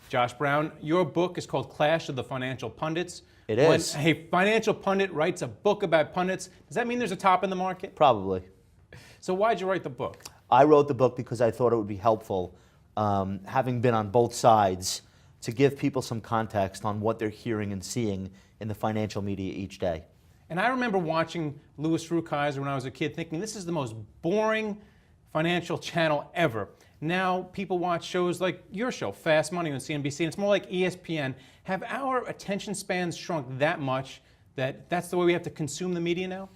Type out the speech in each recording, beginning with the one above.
Josh Brown, your book is called Clash of the Financial Pundits. It is. When a financial pundit writes a book about pundits, does that mean there's a top in the market? Probably. So why'd you write the book? I wrote the book because I thought it would be helpful, having been on both sides, to give people some context on what they're hearing and seeing in the financial media each day. And I remember watching Louis Rukeyser when I was a kid thinking this is the most boring financial channel ever. Now people watch shows like your show, Fast Money on CNBC, and it's more like ESPN. Have our attention spans shrunk that much that that's the way we have to consume the media now?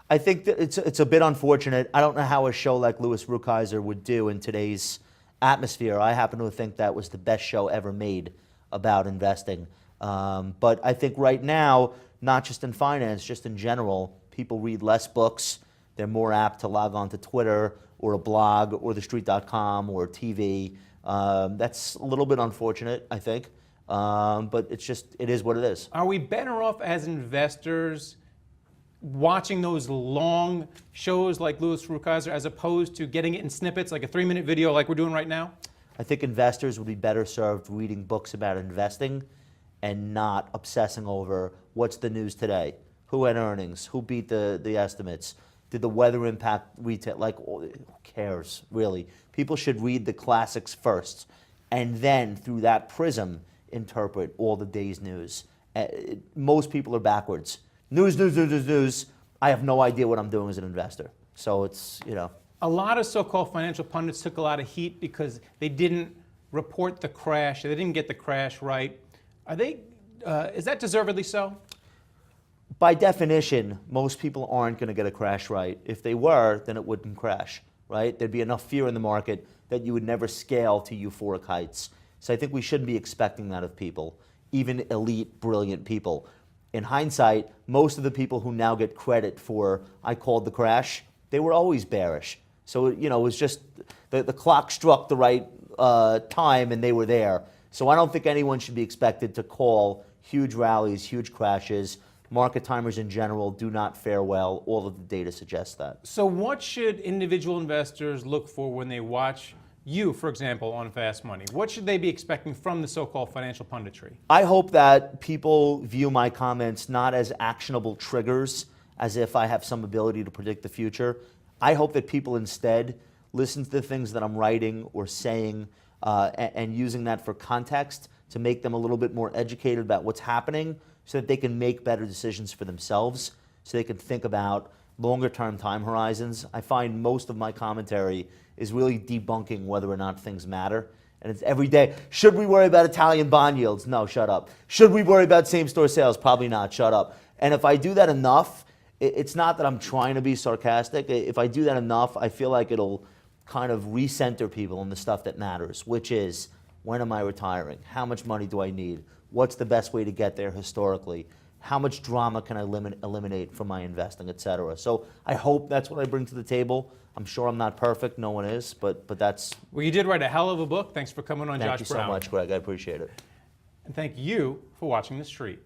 I think that it's a bit unfortunate. I don't know how a show like Louis Rukeyser would do in today's atmosphere. I happen to think that was the best show ever made about investing. But I think right now, not just in finance, just in general, people read less books. They're more apt to log on to Twitter or a blog or thestreet.com or TV. That's a little bit unfortunate, I think. But it is what it is. Are we better off as investors watching those long shows like Louis Rukeyser as opposed to getting it in snippets, like a 3-minute video like we're doing right now? I think investors would be better served reading books about investing and not obsessing over what's the news today, who had earnings, who beat the estimates, did the weather impact retail, like who cares, really? People should read the classics first and then through that prism interpret all the day's news. Most people are backwards. News, news, news, news, news. I have no idea what I'm doing as an investor. So it's, A lot of so-called financial pundits took a lot of heat because they didn't report the crash. They didn't get the crash right. Is that deservedly so? By definition, most people aren't going to get a crash right. If they were, then it wouldn't crash, right? There'd be enough fear in the market that you would never scale to euphoric heights. So I think we shouldn't be expecting that of people, even elite, brilliant people. In hindsight, most of the people who now get credit for, I called the crash, they were always bearish. So, it was just the clock struck the right time and they were there. So I don't think anyone should be expected to call huge rallies, huge crashes. Market timers in general do not fare well. All of the data suggests that. So what should individual investors look for when they watch you, for example, on Fast Money? What should they be expecting from the so-called financial punditry? I hope that people view my comments not as actionable triggers, as if I have some ability to predict the future. I hope that people instead listen to the things that I'm writing or saying and using that for context to make them a little bit more educated about what's happening so that they can make better decisions for themselves, so they can think about longer-term time horizons. I find most of my commentary is really debunking whether or not things matter. And it's every day. Should we worry about Italian bond yields? No, shut up. Should we worry about same-store sales? Probably not, shut up. And if I do that enough, it's not that I'm trying to be sarcastic. If I do that enough, I feel like it'll kind of recenter people on the stuff that matters, which is, when am I retiring? How much money do I need? What's the best way to get there historically? How much drama can I eliminate from my investing, et cetera? So I hope that's what I bring to the table. I'm sure I'm not perfect. No one is, but that's... Well, you did write a hell of a book. Thanks for coming on, Josh Brown. Thank you so much, Greg. I appreciate it. And thank you for watching The Street.